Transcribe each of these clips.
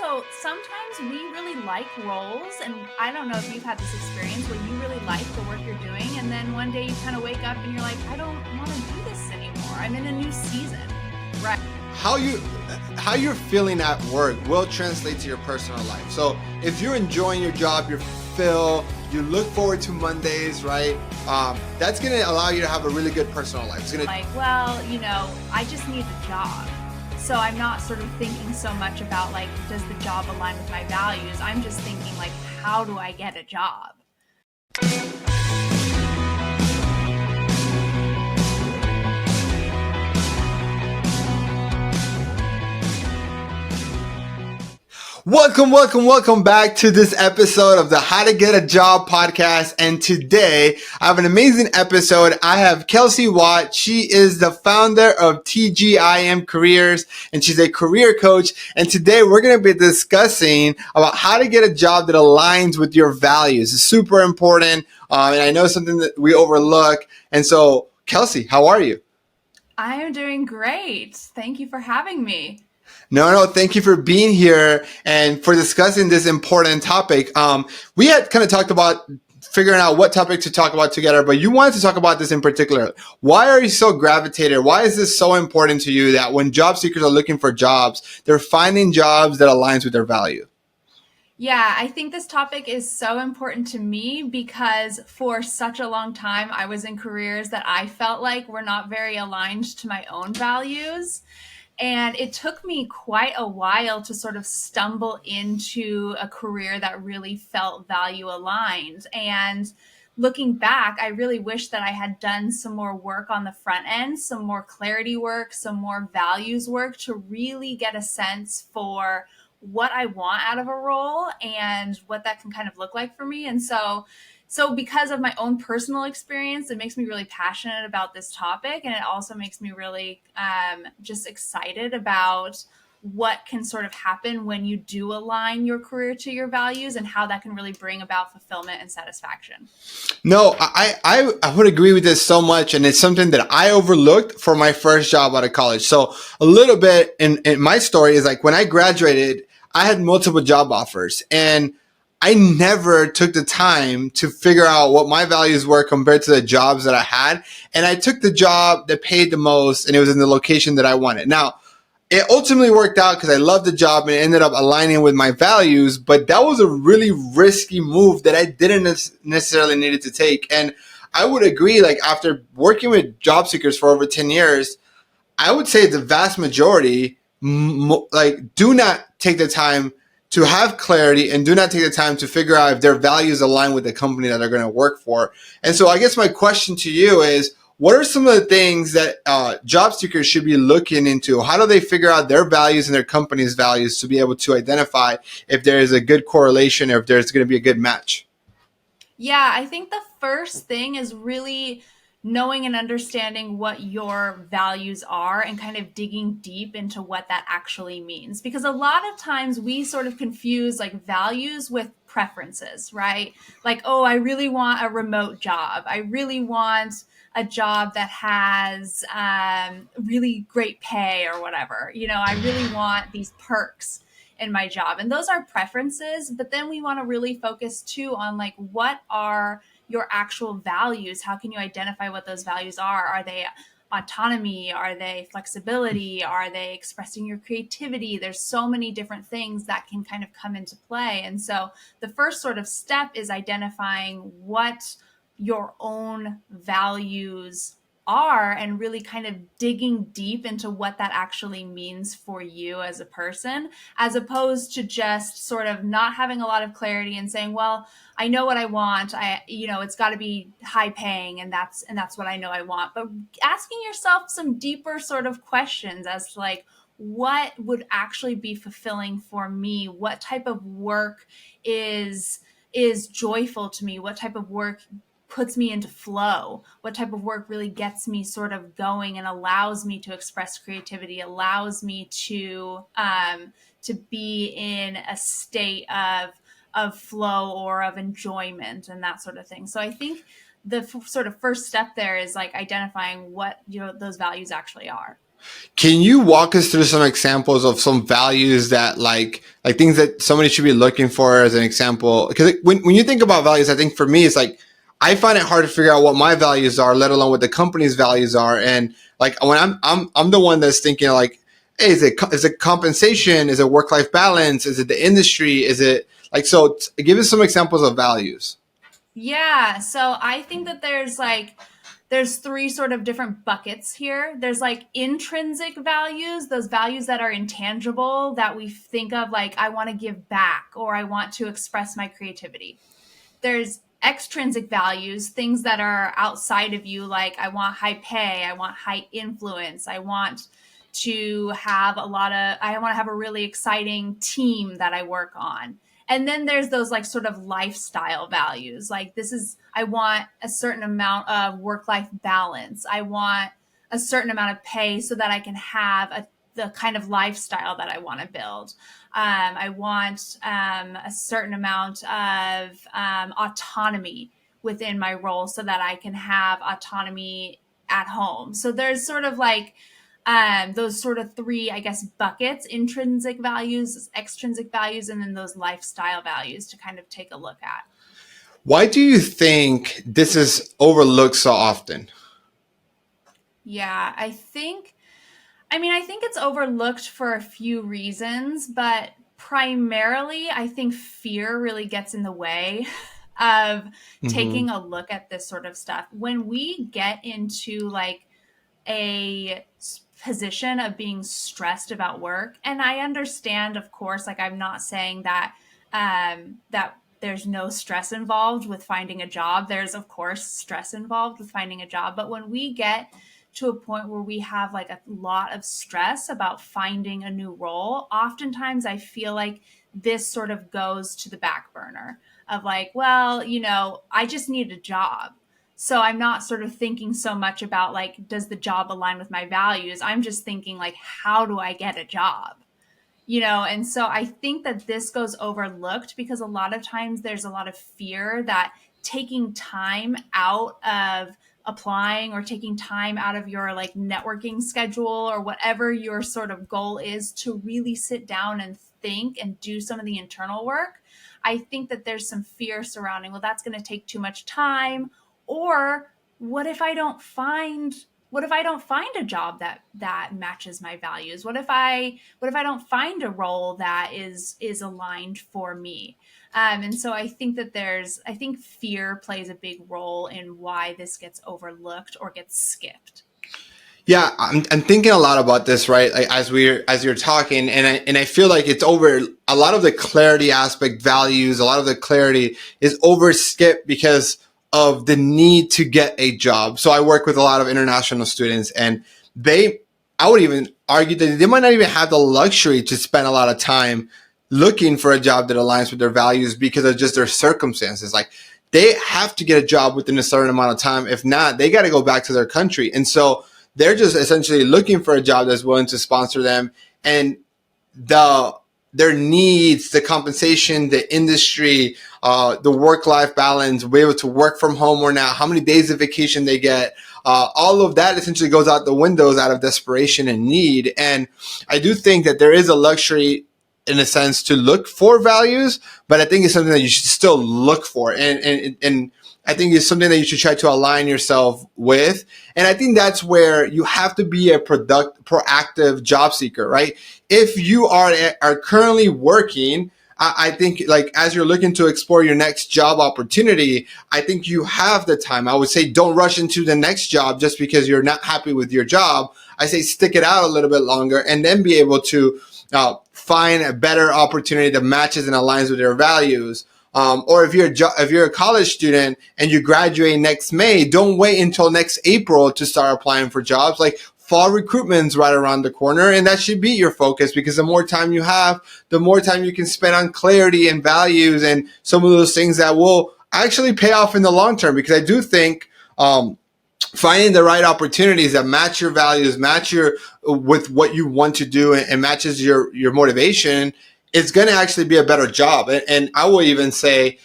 So sometimes we really like roles, and I don't know if you've had this experience where you really like the work you're doing, and then one day you kind of wake up and you're like, I don't want to do this anymore. I'm in a new season, right? how you how you're feeling at work will translate to your personal life. So if you're enjoying your job, you look forward to Mondays, right? That's gonna allow you to have a really good personal life. It's gonna Like, well, I just need a job. So I'm not sort of thinking so much about like, does the job align with my values? I'm just thinking like, how do I get a job? Welcome back to this episode of the How to Get a Job podcast. And today I have an amazing episode. I have Kelsey Wat. She is the founder of TGIM Careers, and she's a career coach. And today we're going to be discussing about how to get a job that aligns with your values. It's super important. And I know something that we overlook. And so, Kelsey, how are you? I am doing great. Thank you for having me. No, thank you for being here and for discussing this important topic. We had kind of talked about figuring out what topic to talk about together, but you wanted to talk about this in particular. Why are you so gravitated? Why is this so important to you that when job seekers are looking for jobs, they're finding jobs that aligns with their value? Yeah, I think this topic is so important to me because for such a long time, I was in careers that I felt like were not very aligned to my own values. And it took me quite a while to sort of stumble into a career that really felt value aligned. And looking back, I really wish that I had done some more work on the front end, some more clarity work, some more values work to really get a sense for what I want out of a role and what that can kind of look like for me. And so because of my own personal experience, it makes me really passionate about this topic. And it also makes me really just excited about what can sort of happen when you do align your career to your values and how that can really bring about fulfillment and satisfaction. No, I would agree with this so much. And it's something that I overlooked for my first job out of college. So a little bit in my story is like when I graduated, I had multiple job offers and I never took the time to figure out what my values were compared to the jobs that I had. And I took the job that paid the most and it was in the location that I wanted. Now, it ultimately worked out because I loved the job and it ended up aligning with my values. But that was a really risky move that I didn't necessarily needed to take. And I would agree, like after working with job seekers for over 10 years, I would say the vast majority, do not take the time to have clarity and do not take the time to figure out if their values align with the company that they're going to work for. And so I guess my question to you is, what are some of the things that job seekers should be looking into? How do they figure out their values and their company's values to be able to identify if there is a good correlation or if there's going to be a good match? Yeah, I think the first thing is really knowing and understanding what your values are and kind of digging deep into what that actually means. Because a lot of times we sort of confuse like values with preferences, right? Like, oh, I really want a remote job. I really want a job that has really great pay or whatever. I really want these perks in my job. And those are preferences, but then we want to really focus too on like, what are your actual values? How can you identify what those values are? Are they autonomy? Are they flexibility? Are they expressing your creativity? There's so many different things that can kind of come into play. And so the first sort of step is identifying what your own values are and really kind of digging deep into what that actually means for you as a person, as opposed to just sort of not having a lot of clarity and saying, well, I know what I want. It's got to be high paying and that's what I know I want. But asking yourself some deeper sort of questions as to like, what would actually be fulfilling for me? What type of work is joyful to me? What type of work puts me into flow? What type of work really gets me sort of going and allows me to express creativity, allows me to be in a state of flow or of enjoyment and that sort of thing. So I think the sort of first step there is like identifying what those values actually are. Can you walk us through some examples of some values that like things that somebody should be looking for as an example? Because when you think about values, I think for me, it's like I find it hard to figure out what my values are, let alone what the company's values are. And like when I'm the one that's thinking like, hey, is it compensation? Is it work life balance? Is it the industry? Is it like so? Give us some examples of values. Yeah, so I think that there's three sort of different buckets here. There's like intrinsic values, those values that are intangible that we think of like I want to give back or I want to express my creativity. There's extrinsic values, things that are outside of you, like I want high pay, I want high influence, I want to have a really exciting team that I work on. And then there's those like sort of lifestyle values. Like I want a certain amount of work life balance. I want a certain amount of pay so that I can have the kind of lifestyle that I want to build. I want a certain amount of autonomy within my role so that I can have autonomy at home. So there's sort of like those sort of three, I guess, buckets: intrinsic values, extrinsic values, and then those lifestyle values to kind of take a look at. Why do you think this is overlooked so often? Yeah, I think it's overlooked for a few reasons, but primarily I think fear really gets in the way of Hmm. taking a look at this sort of stuff. When we get into like a position of being stressed about work, and I understand, of course, like I'm not saying that there's no stress involved with finding a job. There's of course stress involved with finding a job, but when we get to a point where we have like a lot of stress about finding a new role, oftentimes I feel like this sort of goes to the back burner of like, well, I just need a job. So I'm not sort of thinking so much about like, does the job align with my values? I'm just thinking like, how do I get a job? And so I think that this goes overlooked because a lot of times there's a lot of fear that taking time out of applying or taking time out of your like networking schedule or whatever your sort of goal is to really sit down and think and do some of the internal work. I think that there's some fear surrounding, well, that's going to take too much time, or what if I don't find a job that matches my values? What if I don't find a role that is aligned for me? And so I think fear plays a big role in why this gets overlooked or gets skipped. Yeah, I'm thinking a lot about this, right? Like as you're talking, and I feel like it's over a lot of the clarity aspect values. A lot of the clarity is over skipped because of the need to get a job. So I work with a lot of international students, and they, I would even argue that they might not even have the luxury to spend a lot of time looking for a job that aligns with their values because of just their circumstances. Like they have to get a job within a certain amount of time. If not, they got to go back to their country, and so they're just essentially looking for a job that's willing to sponsor them, and the their needs, the compensation, the industry, the work life balance, be able to work from home or not, how many days of vacation they get. All of that essentially goes out the windows out of desperation and need. And I do think that there is a luxury in a sense to look for values, but I think it's something that you should still look for. And I think it's something that you should try to align yourself with. And I think that's where you have to be a proactive job seeker, right? If you are currently working, I think like as you're looking to explore your next job opportunity, I think you have the time. I would say don't rush into the next job just because you're not happy with your job. I say stick it out a little bit longer and then be able to find a better opportunity that matches and aligns with your values. Or if you're a college student and you graduate next May, don't wait until next April to start applying for jobs. Like fall recruitment's right around the corner, and that should be your focus because the more time you have, the more time you can spend on clarity and values and some of those things that will actually pay off in the long term. Because I do think finding the right opportunities that match your values, match your with what you want to do, and matches your motivation, it's going to actually be a better job. And I will even say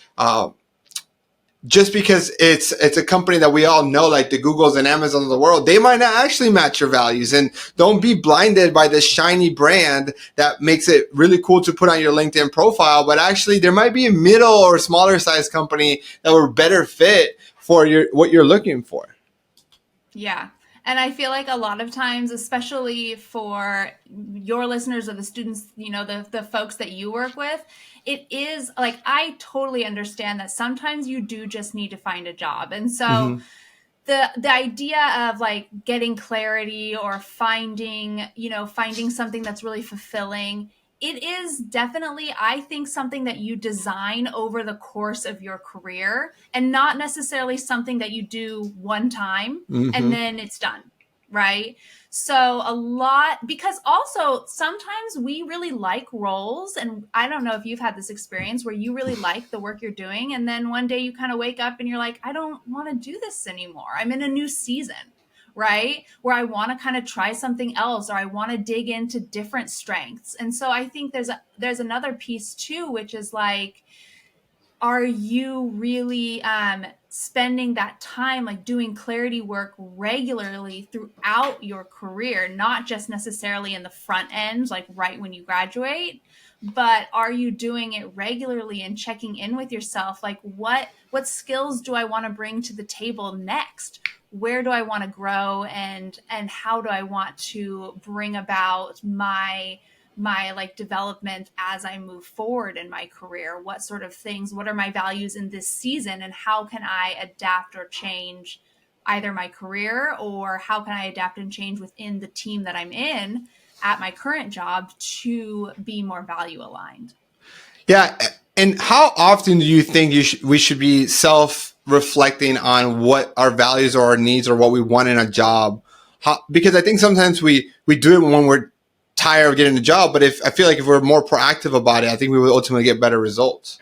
just because it's a company that we all know, like the Googles and Amazons of the world, they might not actually match your values. And don't be blinded by this shiny brand that makes it really cool to put on your LinkedIn profile. But actually, there might be a middle or smaller size company that would better fit for what you're looking for. Yeah. And I feel like a lot of times, especially for your listeners or the students, the folks that you work with, it is like, I totally understand that sometimes you do just need to find a job. And so Mm-hmm. the idea of like getting clarity or finding something that's really fulfilling, it is definitely, I think, something that you design over the course of your career, and not necessarily something that you do one time and Mm-hmm. then it's done, right? So a lot, because also sometimes we really like roles, and I don't know if you've had this experience where you really like the work you're doing, and then one day you kind of wake up and you're like, I don't want to do this anymore. I'm in a new season, right? Where I want to kind of try something else, or I want to dig into different strengths. And so I think there's another piece too, which is like, are you really spending that time like doing clarity work regularly throughout your career, not just necessarily in the front end, like right when you graduate, but are you doing it regularly and checking in with yourself, like what skills do I want to bring to the table next? Where do I want to grow, and how do I want to bring about my like development as I move forward in my career? What sort of things, what are my values in this season, and how can I adapt or change either my career, or how can I adapt and change within the team that I'm in at my current job to be more value aligned? Yeah. And how often do you think we should be self reflecting on what our values or our needs or what we want in a job? Because I think sometimes we do it when we're tired of getting a job, but if I feel like if we're more proactive about it, I think we will ultimately get better results.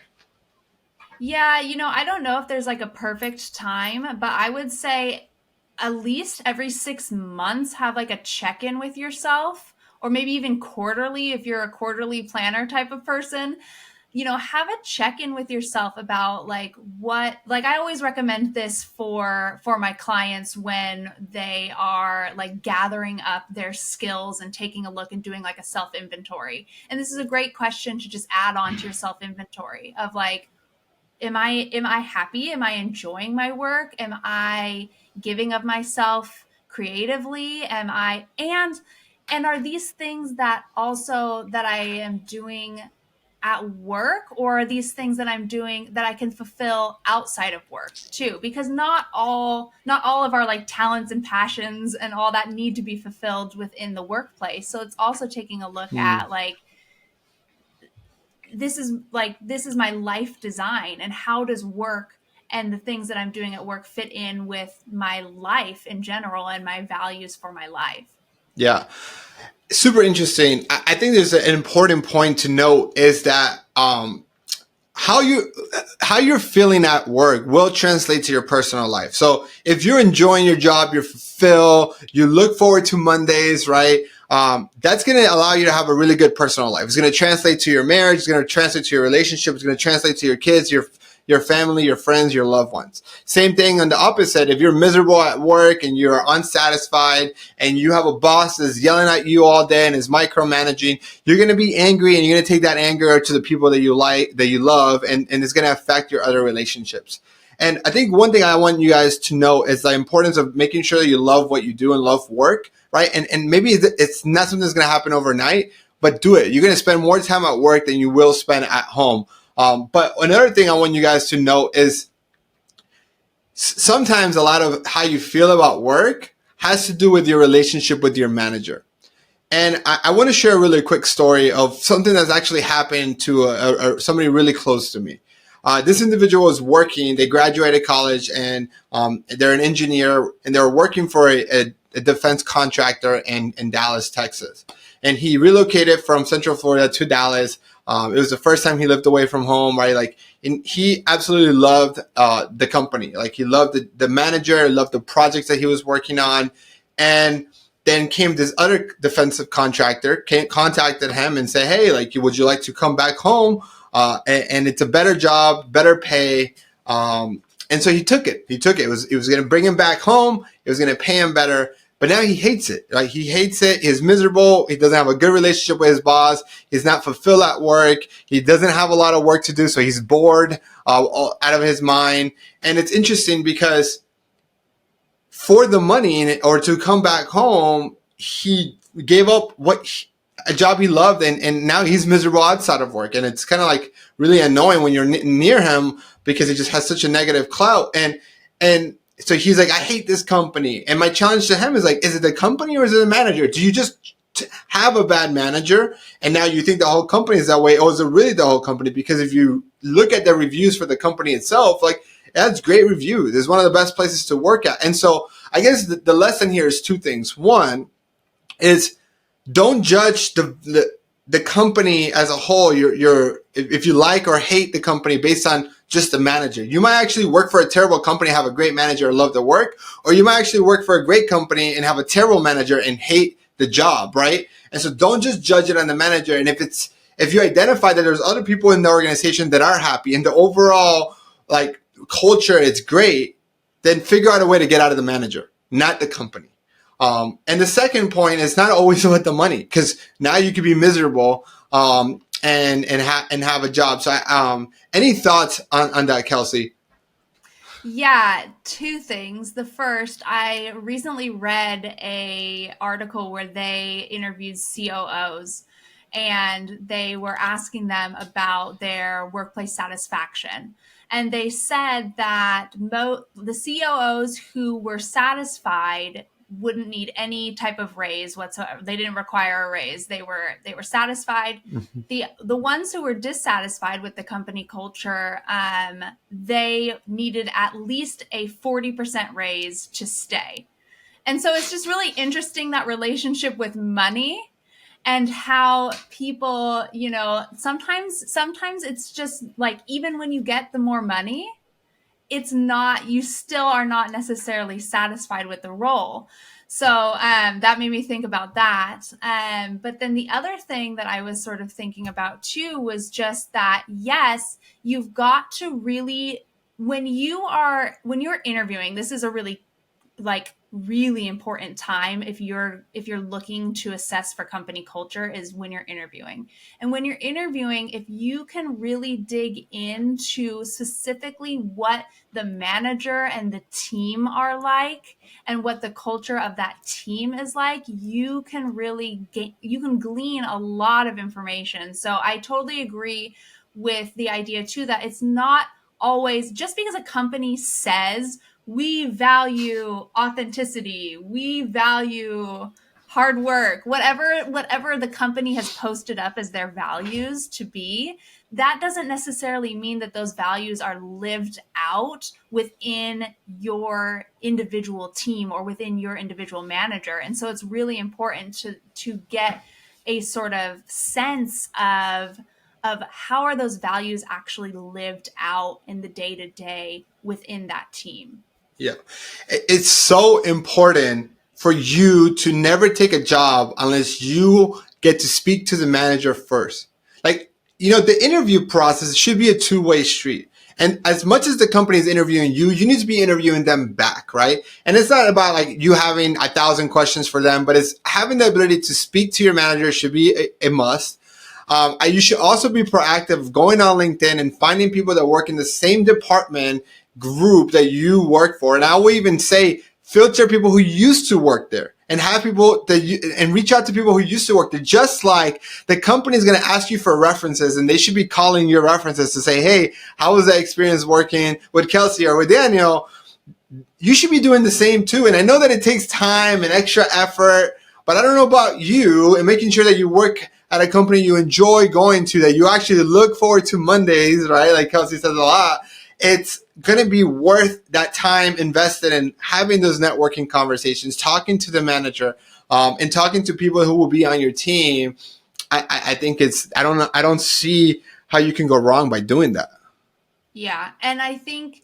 Yeah, I don't know if there's like a perfect time, but I would say at least every 6 months have like a check in with yourself, or maybe even quarterly if you're a quarterly planner type of person. Have a check in with yourself about like what, like I always recommend this for my clients when they are like gathering up their skills and taking a look and doing like a self inventory. And this is a great question to just add on to your self inventory of like, am I happy? Am I enjoying my work? Am I giving of myself creatively? Am I and are these things that also that I am doing at work, or are these things that I'm doing that I can fulfill outside of work too? Because not all of our like talents and passions and all that need to be fulfilled within the workplace. So it's also taking a look Mm. at like, this is my life design, and how does work and the things that I'm doing at work fit in with my life in general and my values for my life? Yeah. Super interesting. I think there's an important point to note is that how you how you're feeling at work will translate to your personal life. So if you're enjoying your job, you're fulfilled, you look forward to Mondays, right? That's going to allow you to have a really good personal life. It's going to translate to your marriage. It's going to translate to your relationship. It's going to translate to your kids, your family, your friends, your loved ones. Same thing on the opposite. If you're miserable at work and you're unsatisfied and you have a boss that's yelling at you all day and is micromanaging, you're going to be angry, and you're going to take that anger to the people that you like, that you love, and it's going to affect your other relationships. And I think one thing I want you guys to know is the importance of making sure that you love what you do and love work, right? And maybe it's not something that's going to happen overnight, but do it. You're going to spend more time at work than you will spend at home. But another thing I want you guys to know is sometimes a lot of how you feel about work has to do with your relationship with your manager. And I want to share a really quick story of something that's actually happened to somebody really close to me. This individual was working, they graduated college, and they're an engineer, and they're working for a defense contractor in Dallas, Texas. And he relocated from Central Florida to Dallas. It was the first time he lived away from home, right? Like, and he absolutely loved the company. Like, he loved the manager, loved the projects that he was working on. And then came this other defensive contractor, contacted him and said, hey, like, would you like to come back home? And it's a better job, better pay. And so he took it. He took it. It was going to bring him back home. It was going to pay him better. But now he hates it. Right? He hates it. He's miserable. He doesn't have a good relationship with his boss. He's not fulfilled at work. He doesn't have a lot of work to do. So he's bored out of his mind. And it's interesting because for the money or to come back home, he gave up a job he loved, and now he's miserable outside of work. And it's kind of like really annoying when you're near him because he just has such a negative clout. And so he's like, I hate this company. And my challenge to him is like, is it the company or is it the manager? Do you just have a bad manager and now you think the whole company is that way, or is it really the whole company? Because if you look at the reviews for the company itself, like, that's great reviews. It's one of the best places to work at. And so I guess the lesson here is two things. One is don't judge the company as a whole. If you like or hate the company based on just the manager. You might actually work for a terrible company, have a great manager, and love the work, or you might actually work for a great company and have a terrible manager and hate the job, right? And so don't just judge it on the manager. And if you identify that there's other people in the organization that are happy and the overall like culture is great, then figure out a way to get out of the manager, not the company. And the second point is not always about the money, because now you could be miserable and have a job. So, any thoughts on that, Kelsey? Yeah, two things. The first, I recently read a article where they interviewed COOs and they were asking them about their workplace satisfaction. And they said that the COOs who were satisfied wouldn't need any type of raise whatsoever. They didn't require a raise. They were satisfied. The ones who were dissatisfied with the company culture, they needed at least a 40% raise to stay. And so it's just really interesting, that relationship with money and how people, sometimes it's just like, even when you get the more money, you still are not necessarily satisfied with the role. So that made me think about that. But then the other thing that I was sort of thinking about too was just that, yes, you've got to really, when you're interviewing, this is a really important time if you're looking to assess for company culture, is when you're interviewing. And when you're interviewing, if you can really dig into specifically what the manager and the team are like and what the culture of that team is like, you can glean a lot of information. So I totally agree with the idea too, that it's not always just because a company says we value authenticity, we value hard work, whatever the company has posted up as their values to be, that doesn't necessarily mean that those values are lived out within your individual team or within your individual manager. And so it's really important to get a sort of sense of how are those values actually lived out in the day-to-day within that team. Yeah. It's so important for you to never take a job unless you get to speak to the manager first. Like, the interview process should be a two-way street. And as much as the company is interviewing you, you need to be interviewing them back, right? And it's not about like you having 1,000 questions for them, but it's having the ability to speak to your manager should be a must. You should also be proactive, going on LinkedIn and finding people that work in the same department group that you work for. And I will even say, filter people who used to work there and have people and reach out to people who used to work there. Just like the company is going to ask you for references, and they should be calling your references to say, hey, how was that experience working with Kelsey or with Daniel? You should be doing the same too. And I know that it takes time and extra effort, but I don't know about you, and making sure that you work at a company you enjoy going to, that you actually look forward to Mondays, right? Like Kelsey says a lot. It's going to be worth that time invested in having those networking conversations, talking to the manager, and talking to people who will be on your team. I think I don't see how you can go wrong by doing that. Yeah, and I think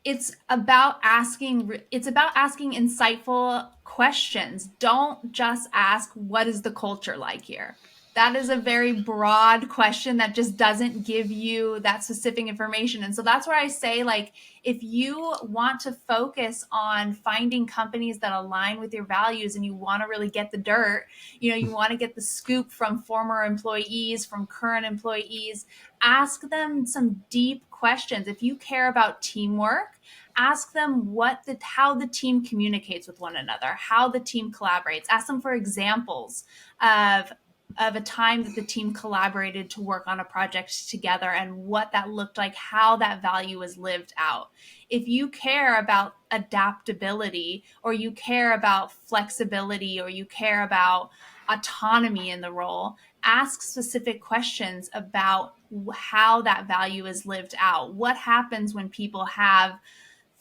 it's about asking insightful questions. Don't just ask, what is the culture like here? That is a very broad question that just doesn't give you that specific information. And so that's where I say, like, if you want to focus on finding companies that align with your values and you want to really get the dirt, you want to get the scoop from former employees, from current employees, ask them some deep questions. If you care about teamwork, ask them how the team communicates with one another, how the team collaborates. Ask them for examples of a time that the team collaborated to work on a project together and what that looked like, how that value was lived out. If you care about adaptability, or you care about flexibility, or you care about autonomy in the role, ask specific questions about how that value is lived out. What happens when people have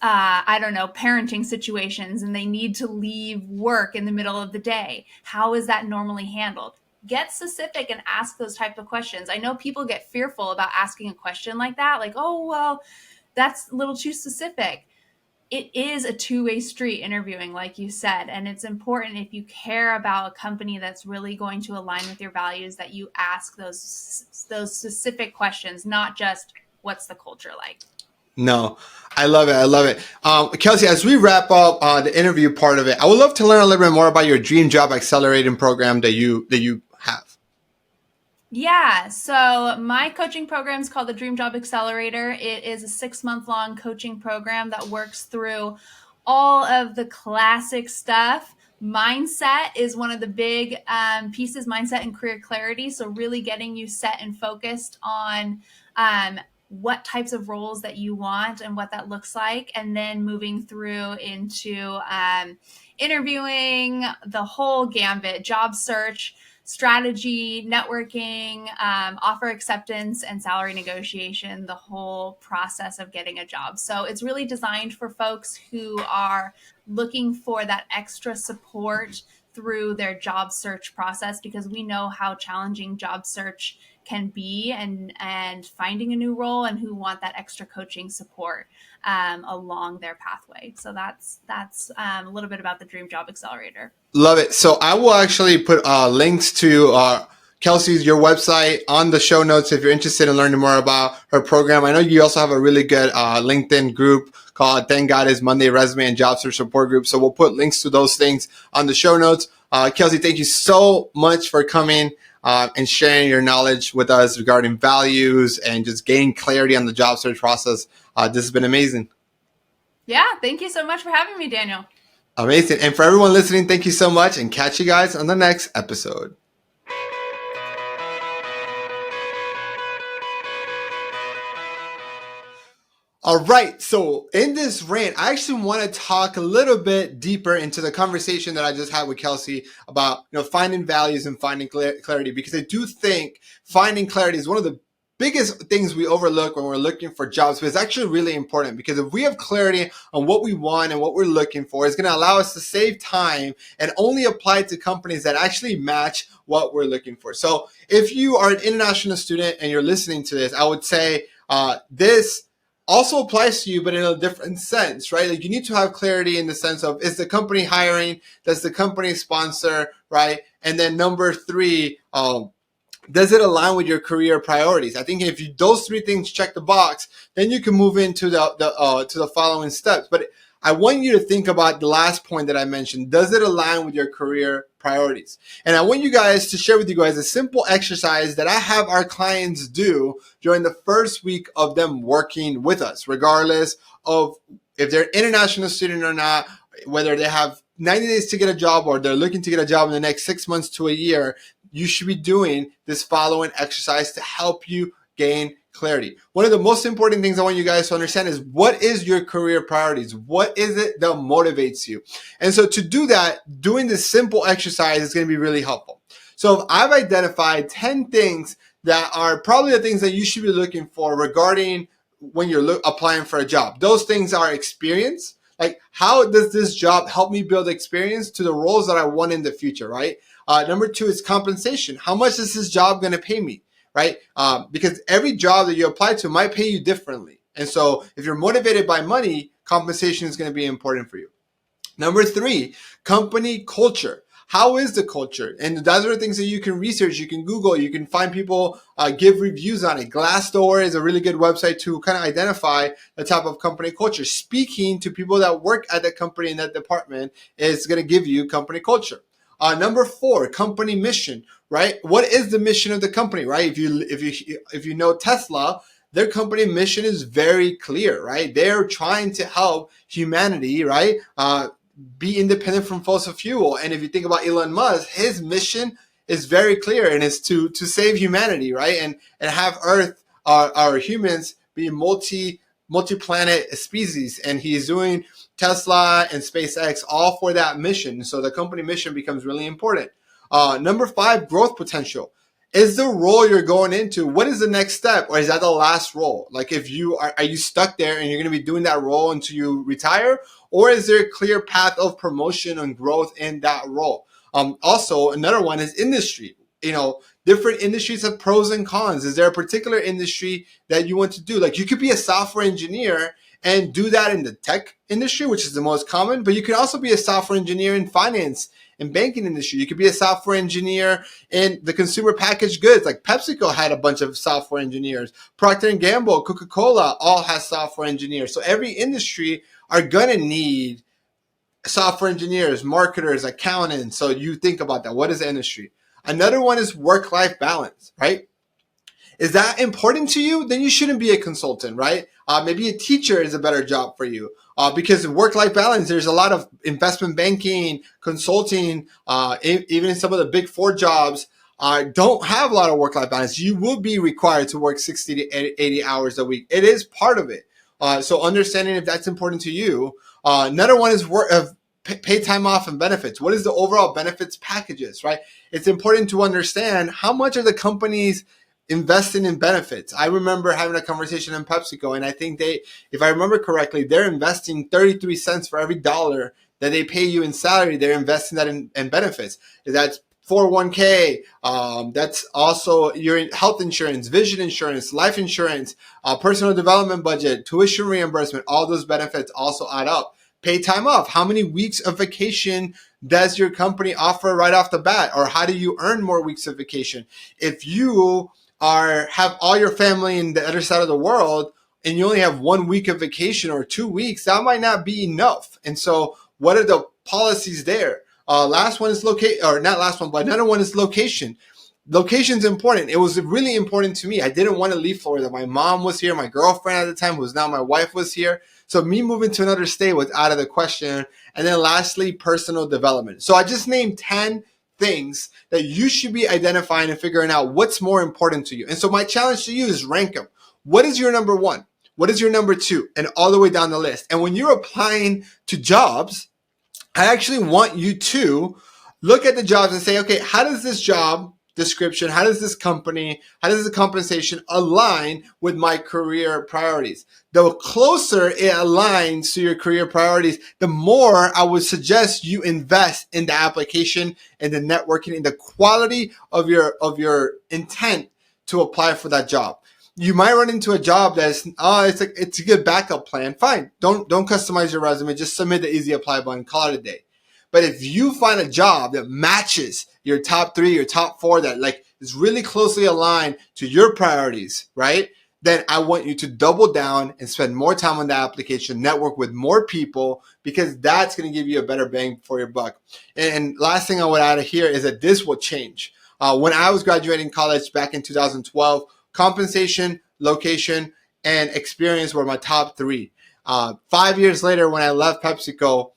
I don't know, parenting situations and they need to leave work in the middle of the day? How is that normally handled? Get specific and ask those type of questions. I know people get fearful about asking a question like that, like, oh, well, that's a little too specific. It is a two-way street interviewing, like you said, and it's important, if you care about a company that's really going to align with your values, that you ask those specific questions, not just what's the culture like. No, I love it. I love it. Kelsey, as we wrap up the interview part of it, I would love to learn a little bit more about your Dream Job Accelerating program that you have. Yeah, so my coaching program is called the Dream Job Accelerator. It is a 6-month long coaching program that works through all of the classic stuff. Mindset is one of the big pieces, mindset and career clarity. So, really getting you set and focused on what types of roles that you want and what that looks like. And then moving through into interviewing, the whole gambit, job search, strategy, networking, offer acceptance, and salary negotiation, the whole process of getting a job. So it's really designed for folks who are looking for that extra support through their job search process, because we know how challenging job search can be, and finding a new role, and who want that extra coaching support along their pathway. So that's a little bit about the Dream Job Accelerator. Love it. So I will actually put links to Kelsey's your website on the show notes if you're interested in learning more about her program. I know you also have a really good LinkedIn group called Thank God Is Monday Resume and Job Search Support Group. So we'll put links to those things on the show notes. Kelsey, thank you so much for coming and sharing your knowledge with us regarding values and just gaining clarity on the job search process. This has been amazing. Yeah, thank you so much for having me, Daniel. Amazing. And for everyone listening, thank you so much, and catch you guys on the next episode. All right. So in this rant, I actually want to talk a little bit deeper into the conversation that I just had with Kelsey about, finding values and finding clarity, because I do think finding clarity is one of the biggest things we overlook when we're looking for jobs, but it's actually really important, because if we have clarity on what we want and what we're looking for, it's going to allow us to save time and only apply to companies that actually match what we're looking for. So if you are an international student and you're listening to this, I would say this also applies to you, but in a different sense, right? Like, you need to have clarity in the sense of, is the company hiring? Does the company sponsor, right? And then number 3, does it align with your career priorities? I think if those 3 things check the box, then you can move into the following steps. But I want you to think about the last point that I mentioned. Does it align with your career priorities? And I want you guys to share with you guys a simple exercise that I have our clients do during the first week of them working with us, regardless of if they're an international student or not, whether they have 90 days to get a job or they're looking to get a job in the next 6 months to a year. You should be doing this following exercise to help you gain clarity. One of the most important things I want you guys to understand is, what is your career priorities? What is it that motivates you? And so to do that, doing this simple exercise is going to be really helpful. So I've identified 10 things that are probably the things that you should be looking for regarding when you're applying for a job. Those things are experience. Like, how does this job help me build experience to the roles that I want in the future, right? Number 2 is compensation. How much is this job going to pay me, right? Because every job that you apply to might pay you differently. And so if you're motivated by money, compensation is going to be important for you. Number 3, company culture. How is the culture? And those are things that you can research, you can Google, you can find people give reviews on it. Glassdoor is a really good website to kind of identify the type of company culture. Speaking to people that work at the company in that department is going to give you company culture. Number 4, company mission, right? What is the mission of the company, right? If you know Tesla, their company mission is very clear, right? They're trying to help humanity, right? Be independent from fossil fuel. And if you think about Elon Musk, his mission is very clear, and it's to save humanity, right? And have Earth, our humans, be multi-planet species. And he's doing Tesla and SpaceX all for that mission. So the company mission becomes really important. Number 5, growth potential. Is the role you're going into, what is the next step, or is that the last role? Like, if you are you stuck there and you're going to be doing that role until you retire, or is there a clear path of promotion and growth in that role? Also, another one is industry. Different industries have pros and cons. Is there a particular industry that you want to do? Like, you could be a software engineer and do that in the tech industry, which is the most common, but you could also be a software engineer in finance and banking industry. You could be a software engineer in the consumer packaged goods. Like PepsiCo had a bunch of software engineers. Procter & Gamble, Coca-Cola, all has software engineers. So every industry are going to need software engineers, marketers, accountants. So you think about that. What is the industry? Another one is work-life balance, right? Is that important to you? Then you shouldn't be a consultant, right? Maybe a teacher is a better job for you because work-life balance, there's a lot of investment banking, consulting, even some of the big 4 jobs don't have a lot of work-life balance. You will be required to work 60 to 80 hours a week. It is part of it. So understanding if that's important to you. Another one is pay time off and benefits. What is the overall benefits packages, right? It's important to understand how much are the companies investing in benefits. I remember having a conversation in PepsiCo, and I think if I remember correctly, they're investing 33 cents for every dollar that they pay you in salary. They're investing that in benefits. That's 401k. That's also your health insurance, vision insurance, life insurance, personal development budget, tuition reimbursement. All those benefits also add up. Pay time off. How many weeks of vacation does your company offer right off the bat? Or how do you earn more weeks of vacation? If you have all your family in the other side of the world and you only have 1 week of vacation or 2 weeks, that might not be enough. And so what are the policies there? Last one is another one is location. Location is important. It was really important to me. I didn't want to leave Florida. My mom was here. My girlfriend at the time, who was now my wife, was here. So me moving to another state was out of the question. And then lastly, personal development. So I just named 10 things that you should be identifying and figuring out what's more important to you. And so my challenge to you is rank them. What is your number 1? What is your number 2? And all the way down the list. And when you're applying to jobs, I actually want you to look at the jobs and say, okay, how does this job description, how does this company, how does the compensation align with my career priorities? The closer it aligns to your career priorities, the more I would suggest you invest in the application and the networking and the quality of your intent to apply for that job. You might run into a job that's it's a good backup plan. Fine. Don't customize your resume. Just submit the easy apply button. Call it a day. But if you find a job that matches your top 3, your top 4, that like is really closely aligned to your priorities, right? Then I want you to double down and spend more time on the application, network with more people, because that's going to give you a better bang for your buck. And last thing I would add here is that this will change. When I was graduating college back in 2012, compensation, location, and experience were my top 3. 5 years later, when I left PepsiCo,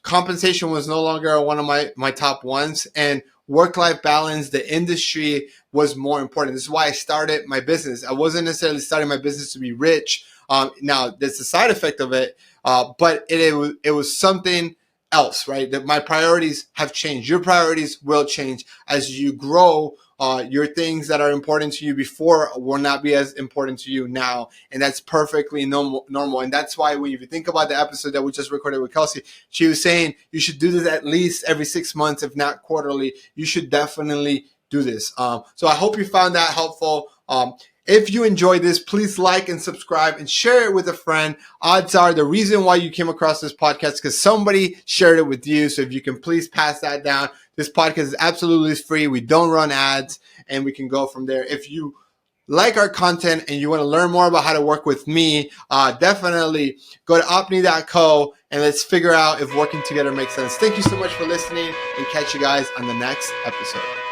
compensation was no longer one of my top ones, and work-life balance, the industry, was more important. This is why I started my business. I wasn't necessarily starting my business to be rich. Now, there's a side effect of it, but it was something else, right? That my priorities have changed. Your priorities will change as you grow. Your things that are important to you before will not be as important to you now. And that's perfectly normal. And that's why when you think about the episode that we just recorded with Kelsey, she was saying you should do this at least every 6 months, if not quarterly. You should definitely do this. So I hope you found that helpful. If you enjoyed this, please like and subscribe and share it with a friend. Odds are the reason why you came across this podcast is because somebody shared it with you. So if you can please pass that down This podcast is absolutely free. We don't run ads, and we can go from there. If you like our content and you want to learn more about how to work with me, definitely go to opni.co and let's figure out if working together makes sense. Thank you so much for listening, and catch you guys on the next episode.